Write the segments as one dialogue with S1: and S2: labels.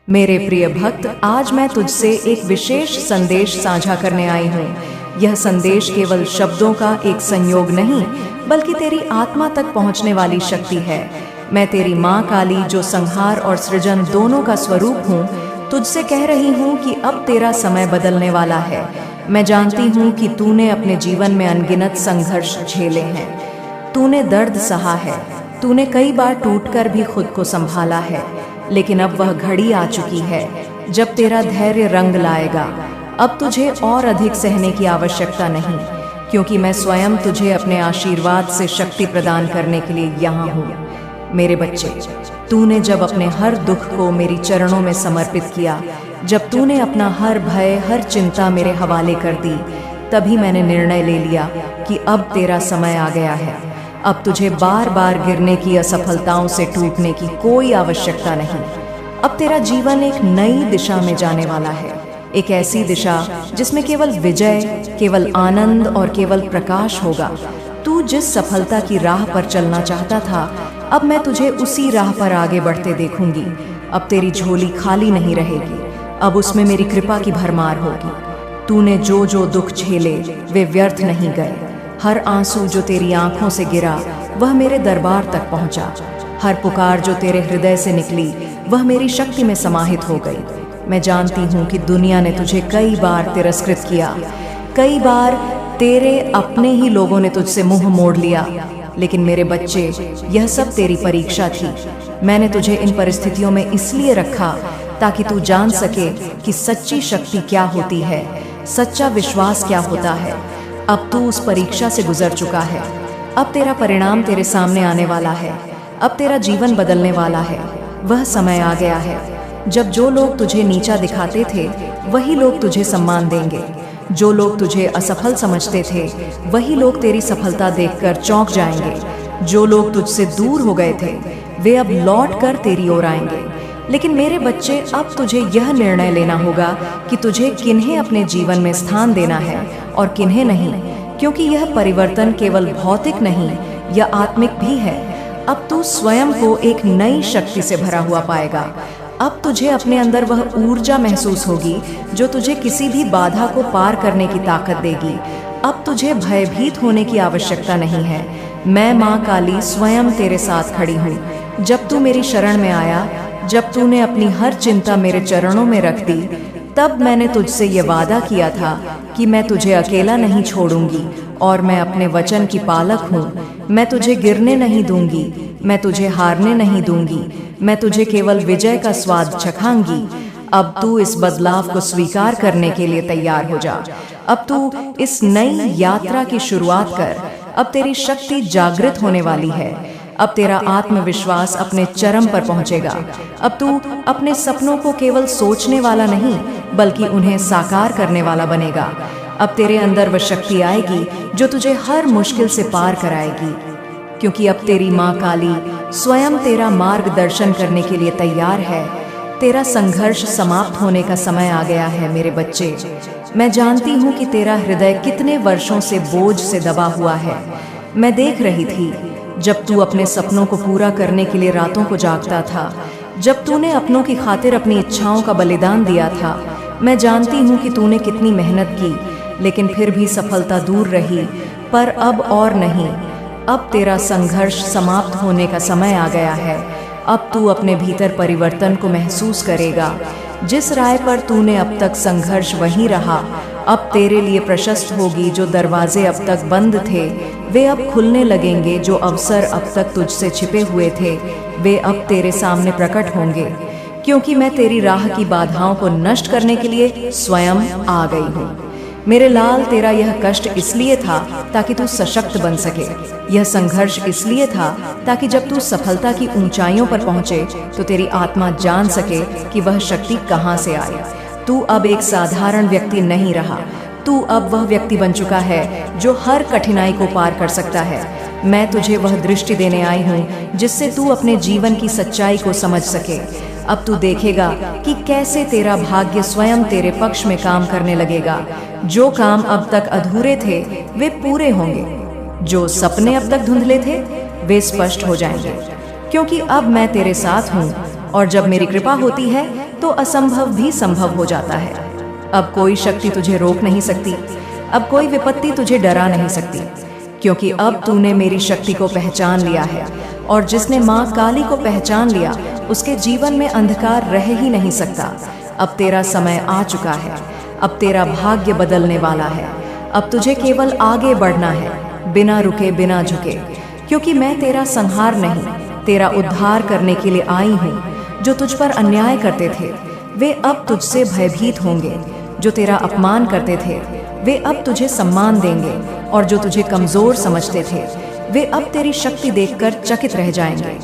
S1: मेरे प्रिय भक्त, आज मैं तुझसे एक विशेष संदेश साझा करने आई हूँ। यह संदेश केवल शब्दों का एक संयोग नहीं, बल्कि तेरी आत्मा तक पहुँचने वाली शक्ति है। मैं तेरी माँ काली, जो संहार और सृजन दोनों का स्वरूप हूँ, तुझसे कह रही हूँ कि अब तेरा समय बदलने वाला है। मैं जानती हूँ कि तूने अपने जीवन में अनगिनत संघर्ष झेले हैं, तूने दर्द सहा है, तूने कई बार टूटकर भी खुद को संभाला है। लेकिन अब वह घड़ी आ चुकी है जब तेरा धैर्य रंग लाएगा। अब तुझे और अधिक सहने की आवश्यकता नहीं, क्योंकि मैं स्वयं तुझे अपने आशीर्वाद से शक्ति प्रदान करने के लिए यहाँ हूँ। मेरे बच्चे, तूने जब अपने हर दुख को मेरी चरणों में समर्पित किया, जब तूने अपना हर भय, हर चिंता मेरे हवाले कर दी, तभी मैंने निर्णय ले लिया कि अब तेरा समय आ गया है। अब तुझे बार बार गिरने की, असफलताओं से टूटने की कोई आवश्यकता नहीं। अब तेरा जीवन एक नई दिशा में जाने वाला है, एक ऐसी दिशा जिसमें केवल विजय, केवल आनंद और केवल प्रकाश होगा। तू जिस सफलता की राह पर चलना चाहता था, अब मैं तुझे उसी राह पर आगे बढ़ते देखूंगी। अब तेरी झोली खाली नहीं रहेगी, अब उसमें मेरी कृपा की भरमार होगी। तूने जो जो दुख झेले वे व्यर्थ नहीं गए। हर आंसू जो तेरी आंखों से गिरा वह मेरे दरबार तक पहुंचा। हर पुकार जो तेरे हृदय से निकली वह मेरी शक्ति में समाहित हो गई। मैं जानती हूँ कि दुनिया ने तुझे कई बार तिरस्कृत किया, कई बार तेरे अपने ही लोगों ने तुझसे मुंह मोड़ लिया, लेकिन मेरे बच्चे, यह सब तेरी परीक्षा थी। मैंने तुझे इन परिस्थितियों में इसलिए रखा ताकि तू जान सके कि सच्ची शक्ति क्या होती है, सच्चा विश्वास क्या होता है। अब तू उस परीक्षा से गुजर चुका है। अब तेरा परिणाम तेरे सामने आने वाला है। अब तेरा जीवन बदलने वाला है। वह समय आ गया है जब जो लोग तुझे नीचा दिखाते थे वही लोग तुझे सम्मान देंगे। जो लोग तुझे असफल समझते थे वही लोग तेरी सफलता देखकर चौंक जाएंगे। जो लोग तुझसे दूर हो गए थे वे अब लौट कर तेरी ओर आएंगे। लेकिन मेरे बच्चे, अब तुझे यह निर्णय लेना होगा कि तुझे किन्हें अपने जीवन में स्थान देना है और किन्हें नहीं, क्योंकि यह परिवर्तन केवल भौतिक नहीं, यह आत्मिक भी है। अब तू स्वयं को एक नई शक्ति से भरा हुआ पाएगा। अब तुझे अपने अंदर वह ऊर्जा महसूस होगी जो तुझे किसी भी बाधा को पार करने की ताकत देगी। अब तुझे भयभीत होने की आवश्यकता नहीं है। मैं माँ काली स्वयं तेरे साथ खड़ी हूँ। जब तू मेरी शरण में आया, जब तूने अपनी हर चिंता मेरे चरणों में रख दी, तब मैंने तुझसे ये वादा किया था कि मैं तुझे अकेला नहीं छोड़ूंगी और मैं अपने वचन की पालक हूँ। मैं तुझे गिरने नहीं दूंगी, मैं तुझे हारने नहीं दूंगी, मैं तुझे केवल विजय का स्वाद चखाऊंगी। अब तू इस बदलाव को स्वीकार करने के लिए तैयार हो जा। अब तू इस नई यात्रा की शुरुआत कर। अब तेरी शक्ति जागृत होने वाली है। अब तेरा आत्मविश्वास अपने चरम पर पहुंचेगा। अब तू अपने सपनों को केवल सोचने वाला नहीं, बल्कि उन्हें साकार करने वाला बनेगा। अब तेरे अंदर वह शक्ति आएगी जो तुझे हर मुश्किल से पार कराएगी, क्योंकि अब तेरी माँ काली स्वयं तेरा मार्गदर्शन करने के लिए तैयार है। तेरा संघर्ष समाप्त होने का समय आ गया है। मेरे बच्चे, मैं जानती हूँ कि तेरा हृदय कितने वर्षों से बोझ से दबा हुआ है। मैं देख रही थी जब तू अपने सपनों को पूरा करने के लिए रातों को जागता था, जब तूने अपनों की खातिर अपनी इच्छाओं का बलिदान दिया था। मैं जानती हूँ कि तूने कितनी मेहनत की, लेकिन फिर भी सफलता दूर रही। पर अब और नहीं, अब तेरा संघर्ष समाप्त होने का समय आ गया है। अब तू अपने भीतर परिवर्तन को महसूस करेगा। जिस राह पर तूने अब तक संघर्ष वहीं रहा, अब तेरे लिए प्रशस्त होगी। जो दरवाजे अब तक बंद थे वे अब खुलने लगेंगे। जो अवसर अब तक तुझसे छिपे हुए थे वे अब तेरे सामने प्रकट होंगे, क्योंकि मैं तेरी राह की बाधाओं को नष्ट करने के लिए स्वयं आ गई हूँ। मेरे लाल, तेरा यह कष्ट इसलिए था ताकि तू सशक्त बन सके। यह संघर्ष इसलिए था ताकि जब तू सफलता की ऊंचाइयों पर पहुंचे तो तेरी आत्मा जान सके कि वह शक्ति कहाँ से आई। तू अब एक साधारण व्यक्ति नहीं रहा, तू अब वह व्यक्ति बन चुका है जो हर कठिनाई को पार कर सकता है। मैं तुझे वह दृष्टि देने आई हूँ जिससे तू अपने जीवन की सच्चाई को समझ सके। अब तू देखेगा कि कैसे तेरा भाग्य स्वयं तेरे पक्ष में काम करने लगेगा। जो काम अब तक अधूरे थे वे पूरे होंगे। जो सपने अब तक धुंधले थे वे स्पष्ट हो जाएंगे, क्योंकि अब मैं तेरे साथ हूँ और जब मेरी कृपा होती है तो असंभव भी संभव हो जाता है। अब कोई शक्ति तुझे रोक नहीं सकती, अब कोई विपत्ति तुझे डरा नहीं सकती, क्योंकि अब तूने मेरी शक्ति को पहचान लिया है। और जिसने माँ काली को पहचान लिया, उसके जीवन में अंधकार रह ही नहीं सकता। अब तेरा समय आ चुका है, अब तेरा भाग्य बदलने वाला है। अब तुझे केवल आगे बढ़ना है, बिना रुके बिना झुके, क्योंकि मैं तेरा संहार नहीं, तेरा उद्धार करने के लिए आई हूँ। जो तुझ पर अन्याय करते थे वे अब तुझसे भयभीत होंगे, जो तेरा अपमान करते थे वे अब तुझे सम्मान देंगे, और जो तुझे कमजोर समझते थे वे अब तेरी शक्ति देखकर चकित रह जाएंगे।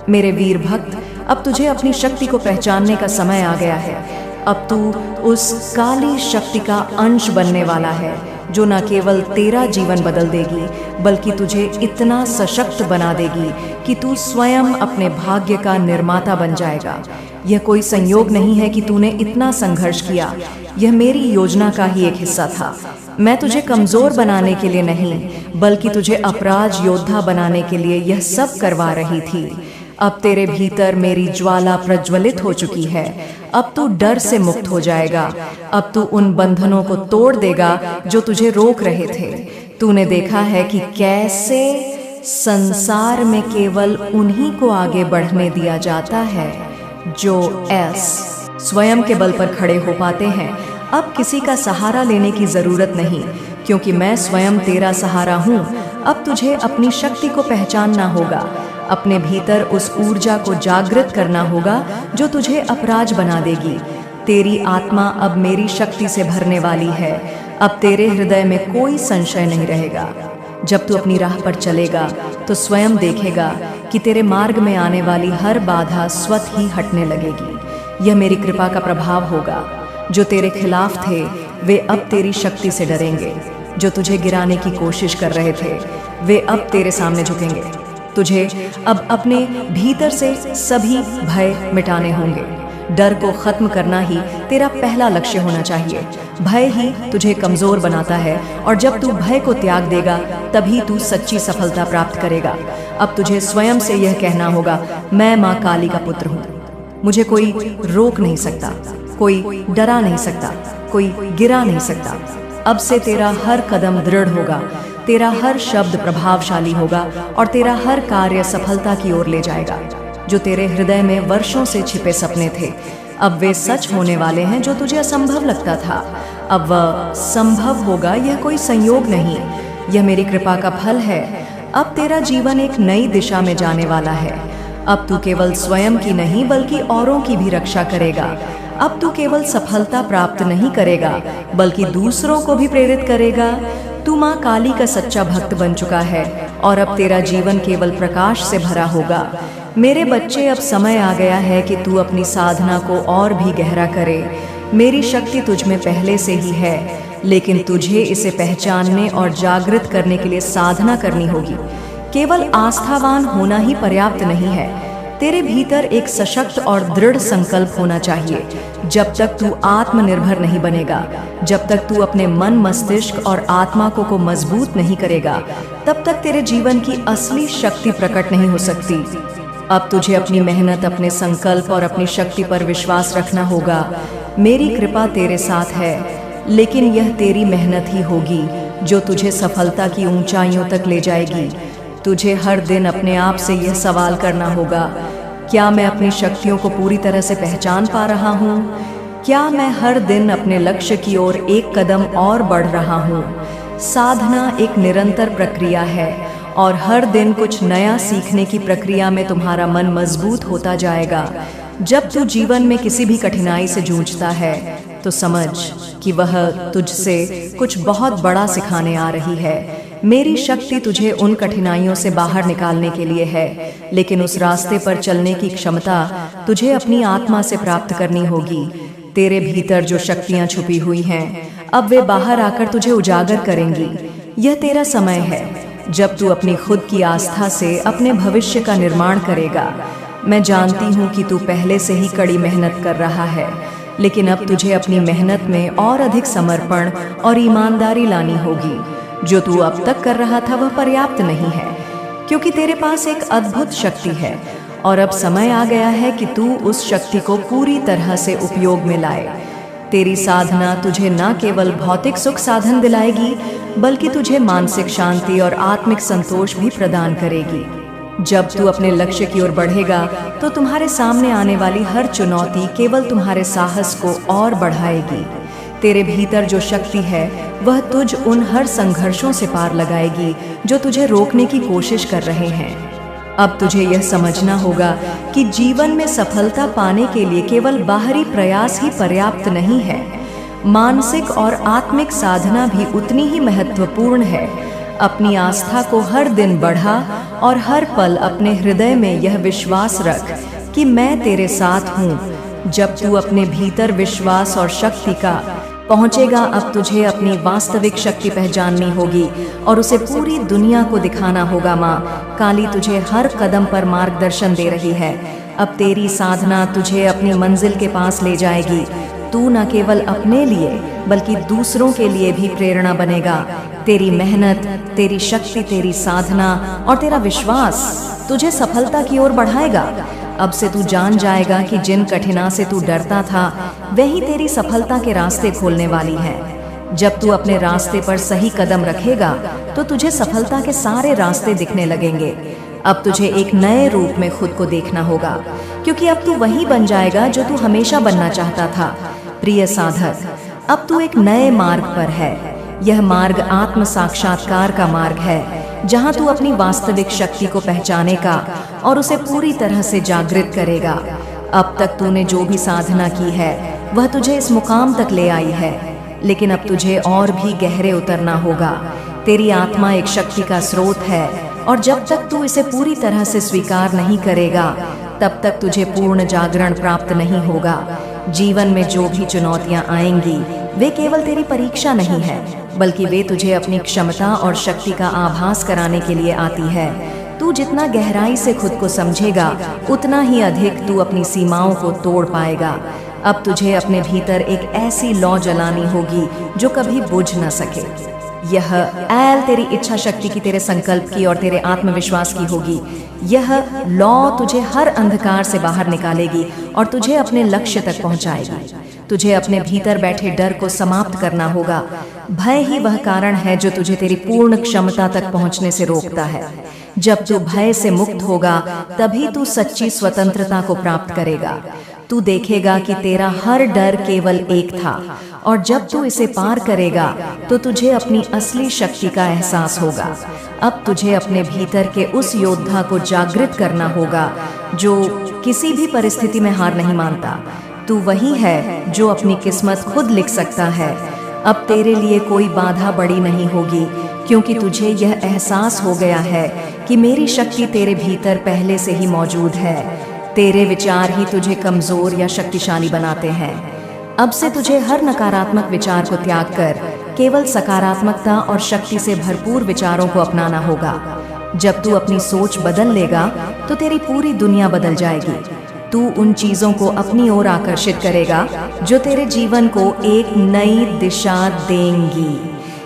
S1: मेरे वीर भक्त, अब तुझे अपनी शक्ति को पहचानने का समय आ गया है। अब तू उस काली शक्ति का अंश बनने वाला है, जो न केवल तेरा जीवन बदल देगी, बल्कि तुझे इतना सशक्त बना देगी कि तू स्वयं अपने भाग्य का निर्माता बन जाएगा। यह कोई संयोग नहीं है कि तूने इतना संघर्ष किया, यह मेरी योजना का ही एक हिस्सा था। मैं तुझे कमजोर बनाने के लिए नहीं, बल्कि तुझे अपराज योद्धा बनाने के लिए यह सब करवा रही थी। अब तेरे भीतर मेरी ज्वाला प्रज्वलित हो चुकी है। अब तू डर से मुक्त हो जाएगा। अब तू उन बंधनों को तोड़ देगा जो तुझे रोक रहे थे। तूने देखा है कि कैसे संसार में केवल उन्हीं को आगे बढ़ने दिया जाता है जो स्वयं के बल पर खड़े हो पाते हैं। अब किसी का सहारा लेने की जरूरत नहीं, क्योंकि मैं स्वयं तेरा सहारा हूँ। अब तुझे अपनी शक्ति को पहचानना होगा, अपने भीतर उस ऊर्जा को जागृत करना होगा जो तुझे अपराज बना देगी। तेरी आत्मा अब मेरी शक्ति से भरने वाली है। अब तेरे हृदय में कोई संशय नहीं रहेगा। जब तू अपनी राह पर चलेगा तो स्वयं देखेगा कि तेरे मार्ग में आने वाली हर बाधा स्वतः ही हटने लगेगी। यह मेरी कृपा का प्रभाव होगा। जो तेरे खिलाफ थे वे अब तेरी शक्ति से डरेंगे। जो तुझे गिराने की कोशिश कर रहे थे वे अब तेरे सामने झुकेंगे। तुझे अब अपने भीतर से सभी भय मिटाने होंगे। डर को खत्म करना ही तेरा पहला लक्ष्य होना चाहिए। भय ही तुझे कमजोर बनाता है, और जब तू भय को त्याग देगा तभी तू सच्ची सफलता प्राप्त करेगा। अब तुझे स्वयं से यह कहना होगा, मैं माँ काली का पुत्र हूँ, मुझे कोई रोक नहीं सकता, कोई डरा नहीं सकता, कोई गिरा नहीं सकता। अब से तेरा हर कदम दृढ़ होगा, तेरा हर शब्द प्रभावशाली होगा, और तेरा हर कार्य सफलता की ओर ले जाएगा। जो तेरे हृदय में वर्षों से छिपे सपने थे अब वे सच होने वाले हैं। जो तुझे असंभव लगता था अब वह संभव होगा। यह कोई संयोग नहीं, यह मेरी कृपा का फल है। अब तेरा जीवन एक नई दिशा में जाने वाला है। अब तू केवल स्वयं की नहीं बल्कि औरों की भी रक्षा करेगा। अब तू केवल सफलता प्राप्त नहीं करेगा बल्कि दूसरों को भी प्रेरित करेगा। तू माँ काली का सच्चा भक्त बन चुका है, और अब तेरा जीवन केवल प्रकाश से भरा होगा। मेरे बच्चे, अब समय आ गया है कि तू अपनी साधना को और भी गहरा करे। मेरी शक्ति तुझ में पहले से ही है, लेकिन तुझे इसे पहचानने और जागृत करने के लिए साधना करनी होगी। केवल आस्थावान होना ही पर्याप्त नहीं है, तेरे भीतर एक सशक्त और दृढ़ संकल्प होना चाहिए। जब तक तू आत्मनिर्भर नहीं बनेगा, जब तक तू अपने मन, मस्तिष्क और आत्मा को मजबूत नहीं करेगा, तब तक तेरे जीवन की असली शक्ति प्रकट नहीं हो सकती। अब तुझे अपनी मेहनत, अपने संकल्प और अपनी शक्ति पर विश्वास रखना होगा। मेरी कृपा तेरे साथ है, लेकिन यह तेरी मेहनत ही होगी जो तुझे सफलता की ऊंचाइयों तक ले जाएगी। तुझे हर दिन अपने आप से यह सवाल करना होगा, क्या मैं अपनी शक्तियों को पूरी तरह से पहचान पा रहा हूँ? क्या मैं हर दिन अपने लक्ष्य की ओर एक कदम और बढ़ रहा हूँ? साधना एक निरंतर प्रक्रिया है, और हर दिन कुछ नया सीखने की प्रक्रिया में तुम्हारा मन मजबूत होता जाएगा। जब तू जीवन में किसी भी कठिनाई से जूझता है तो समझ कि वह तुझसे कुछ बहुत बड़ा सिखाने आ रही है। मेरी शक्ति तुझे उन कठिनाइयों से बाहर निकालने के लिए है, लेकिन उस रास्ते पर चलने की क्षमता तुझे अपनी आत्मा से प्राप्त करनी होगी। तेरे भीतर जो शक्तियां छुपी हुई हैं, अब वे बाहर आकर तुझे उजागर करेंगी। यह तेरा समय है जब तू अपनी खुद की आस्था से अपने भविष्य का निर्माण करेगा। मैं जानती हूँ कि तू पहले से ही कड़ी मेहनत कर रहा है, लेकिन अब तुझे अपनी मेहनत में और अधिक समर्पण और ईमानदारी लानी होगी। जो तू अब तक कर रहा था वह पर्याप्त नहीं है, क्योंकि तेरे पास एक अद्भुत शक्ति है और अब समय आ गया है कि तू उस शक्ति को पूरी तरह से उपयोग में लाए। तेरी साधना तुझे न केवल भौतिक सुख साधन दिलाएगी, बल्कि तुझे मानसिक शांति और आत्मिक संतोष भी प्रदान करेगी। जब तू अपने लक्ष्य की ओर बढ़ेगा तो तुम्हारे सामने आने वाली हर चुनौती केवल तुम्हारे साहस को और बढ़ाएगी। तेरे भीतर जो शक्ति है वह तुझ उन हर संघर्षों से पार लगाएगी जो तुझे रोकने की कोशिश कर रहे हैं। अब तुझे यह समझना होगा कि जीवन में सफलता पाने के लिए केवल बाहरी प्रयास ही पर्याप्त नहीं है, मानसिक और आत्मिक साधना भी उतनी ही महत्वपूर्ण है। अपनी आस्था को हर दिन बढ़ा और हर पल अपने हृदय में यह विश्वास रख कि मैं तेरे साथ हूँ। जब तू अपने भीतर विश्वास और शक्ति का पहुँचेगा, अब तुझे अपनी वास्तविक शक्ति पहचाननी होगी और उसे पूरी दुनिया को दिखाना होगा। माँ काली तुझे हर कदम पर मार्गदर्शन दे रही है। अब तेरी साधना तुझे अपनी मंजिल के पास ले जाएगी। तू न केवल अपने लिए बल्कि दूसरों के लिए भी प्रेरणा बनेगा। तेरी मेहनत, तेरी शक्ति, तेरी साधना और तेरा विश्वास तुझे सफलता की ओर बढ़ाएगा। अब से तू जान जाएगा कि जिन कठिनाई से तू डरता था वही तेरी सफलता के रास्ते खोलने वाली है। जब तू अपने रास्ते पर सही कदम रखेगा तो तुझे सफलता के सारे रास्ते दिखने लगेंगे। अब तुझे एक नए रूप में खुद को देखना होगा, क्योंकि अब तू वही बन जाएगा जो तू हमेशा बनना चाहता था। प्रिय साधक, अब तू एक नए मार्ग पर है। यह मार्ग आत्म साक्षात्कार का मार्ग है, जहां तू अपनी वास्तविक शक्ति को पहचानेगा और उसे पूरी तरह से जागृत करेगा। अब तक तूने जो भी साधना की है वह तुझे इस मुकाम तक ले आई है, लेकिन अब तुझे और भी गहरे उतरना होगा। तेरी आत्मा एक शक्ति का स्रोत है और जब तक तू इसे पूरी तरह से स्वीकार नहीं करेगा तब तक तुझे पूर्ण जागरण प्राप्त नहीं होगा। जीवन में जो भी चुनौतियां आएंगी वे केवल तेरी परीक्षा नहीं है, बल्कि वे तुझे अपनी क्षमता और शक्ति का आभास कराने के लिए आती है। तू जितना गहराई से खुद को समझेगा उतना ही अधिक तू अपनी सीमाओं को तोड़ पाएगा। अब तुझे अपने भीतर एक ऐसी लौ जलानी होगी जो कभी बुझ न सके। यह ऐल तेरी इच्छा शक्ति की, तेरे संकल्प की और तेरे आत्मविश्वास की होगी। यह लौ तुझे हर अंधकार से बाहर निकालेगी और तुझे अपने लक्ष्य तक पहुंचाएगी। तुझे अपने भीतर बैठे डर को समाप्त करना होगा। भय ही वह कारण है जो तुझे तेरी पूर्ण क्षमता तक पहुंचने से रोकता है। जब तू भय से मुक्त होगा तभी तू सच्ची स्वतंत्रता को प्राप्त करेगा। तू देखेगा कि तेरा हर डर केवल एक था, और जब तू इसे पार करेगा तो तुझे अपनी असली शक्ति का एहसास होगा। अब तुझे अपने भीतर के उस योद्धा को जागृत करना होगा जो किसी भी परिस्थिति में हार नहीं मानता। तू वही है जो अपनी किस्मत खुद लिख सकता है। अब तेरे लिए कोई बाधा बड़ी नहीं होगी, क्योंकि तुझे यह एहसास हो गया है कि मेरी शक्ति तेरे भीतर पहले से ही मौजूद है। तेरे विचार ही तुझे कमजोर या शक्तिशाली बनाते हैं। अब से तुझे हर नकारात्मक विचार को त्याग कर केवल सकारात्मकता और शक्ति से भरपूर विचारों को अपनाना होगा। जब तू अपनी सोच बदल लेगा तो तेरी पूरी दुनिया बदल जाएगी। तू उन चीजों को अपनी ओर आकर्षित करेगा जो तेरे जीवन को एक नई दिशा देंगी।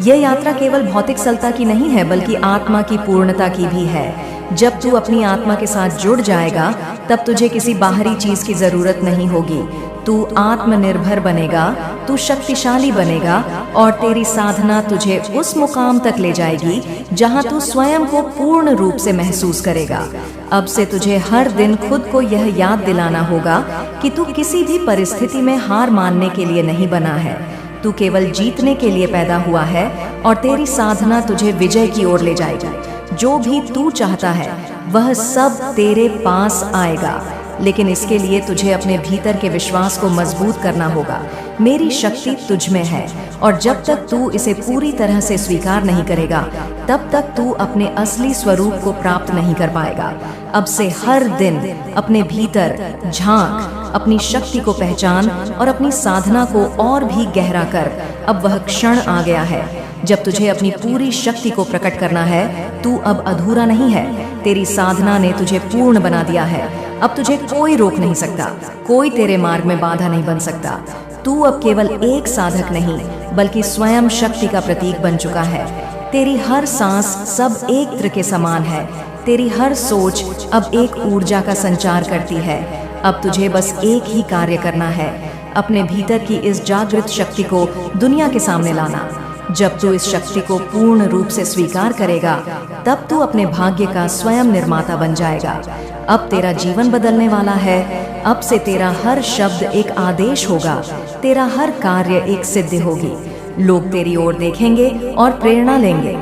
S1: यह यात्रा केवल भौतिक सलता की नहीं है, बल्कि आत्मा की पूर्णता की भी है। जब तू अपनी आत्मा के साथ जुड़ जाएगा तब तुझे किसी बाहरी चीज की जरूरत नहीं होगी। तू आत्मनिर्भर बनेगा, तू शक्तिशाली बनेगा और तेरी साधना तुझे उस मुकाम तक ले जाएगी जहां तू स्वयं को पूर्ण रूप से महसूस करेगा। अब से तुझे हर दिन खुद को यह याद दिलाना होगा कि तू किसी भी परिस्थिति में हार मानने के लिए नहीं बना है। तू केवल जीतने के लिए पैदा हुआ है और तेरी साधना तुझे विजय की ओर ले जाएगी। जो भी तू चाहता है वह सब तेरे पास आएगा, लेकिन इसके लिए तुझे अपने भीतर के विश्वास को मजबूत करना होगा। मेरी शक्ति तुझ में है, और जब तक तू इसे पूरी तरह से स्वीकार नहीं करेगा तब तक तू अपने असली स्वरूप को प्राप्त नहीं कर पाएगा। अब से हर दिन अपने भीतर झांक, अपनी शक्ति को पहचान और अपनी साधना को और भी गहरा कर। अब वह क्षण आ गया है जब तुझे अपनी पूरी शक्ति को प्रकट करना है। तू अब अधूरा नहीं है, तेरी साधना ने तुझे पूर्ण बना दिया है। अब तुझे कोई रोक नहीं सकता, कोई तेरे मार्ग में बाधा नहीं बन सकता। तू अब केवल एक साधक नहीं बल्कि स्वयं शक्ति का प्रतीक बन चुका है। तेरी हर सांस सब एक त्र के समान है। तेरी हर सोच अब एक ऊर्जा का संचार करती है। अब तुझे बस एक ही कार्य करना है, अपने भीतर की इस जागृत शक्ति को दुनिया के सामने लाना। जब तू इस शक्ति को पूर्ण रूप से स्वीकार करेगा, तब तू अपने भाग्य का स्वयं निर्माता बन जाएगा। अब तेरा जीवन बदलने वाला है। अब से तेरा हर शब्द एक आदेश होगा, तेरा हर कार्य एक सिद्धि होगी। लोग तेरी ओर देखेंगे और प्रेरणा लेंगे।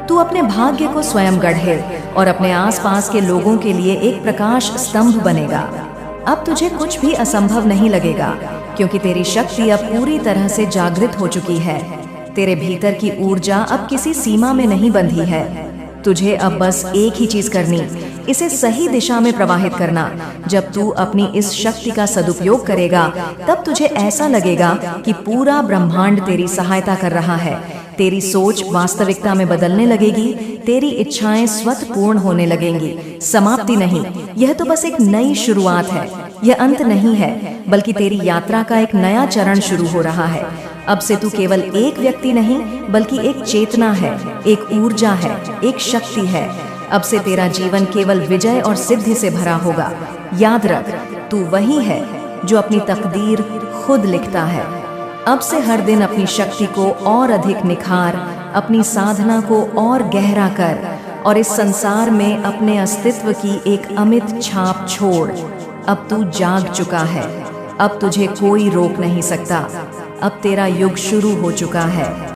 S1: तू अपने भाग्य को स्वयं गढ़े और अपने आसपास के लोगों के लिए एक प्रकाश स्तंभ बनेगा। अब तुझे कुछ भी असंभव नहीं लगेगा, क्योंकि तेरी शक्ति अब पूरी तरह से जागृत हो चुकी है। तेरे भीतर की ऊर्जा अब किसी सीमा में नहीं बंधी है। तुझे अब बस एक ही चीज करनी, इसे सही दिशा में प्रवाहित करना। जब तू अपनी इस शक्ति का सदुपयोग करेगा, तब तुझे ऐसा लगेगा कि पूरा ब्रह्मांड तेरी सहायता कर रहा है। तेरी सोच वास्तविकता में बदलने लगेगी, तेरी इच्छाएं स्वतः पूर्ण होने लगेंगी। समाप्ति नहीं, यह तो बस एक नई शुरुआत है। यह अंत नहीं है, बल्कि तेरी यात्रा का एक नया चरण शुरू हो रहा है। अब से तू केवल एक व्यक्ति नहीं, बल्कि एक चेतना है, एक ऊर्जा है, एक शक्ति है। अब से तेरा जीवन केवल विजय और सिद्धि से भरा होगा। याद रख, तू वही है जो अपनी तकदीर खुद लिखता है। अब से हर दिन अपनी शक्ति को और अधिक निखार, अपनी साधना को और गहरा कर और इस संसार में अपने अस्तित्व की एक अमित छाप छोड़। अब तू जाग चुका है, अब तुझे कोई रोक नहीं सकता। अब तेरा युग शुरू हो चुका है।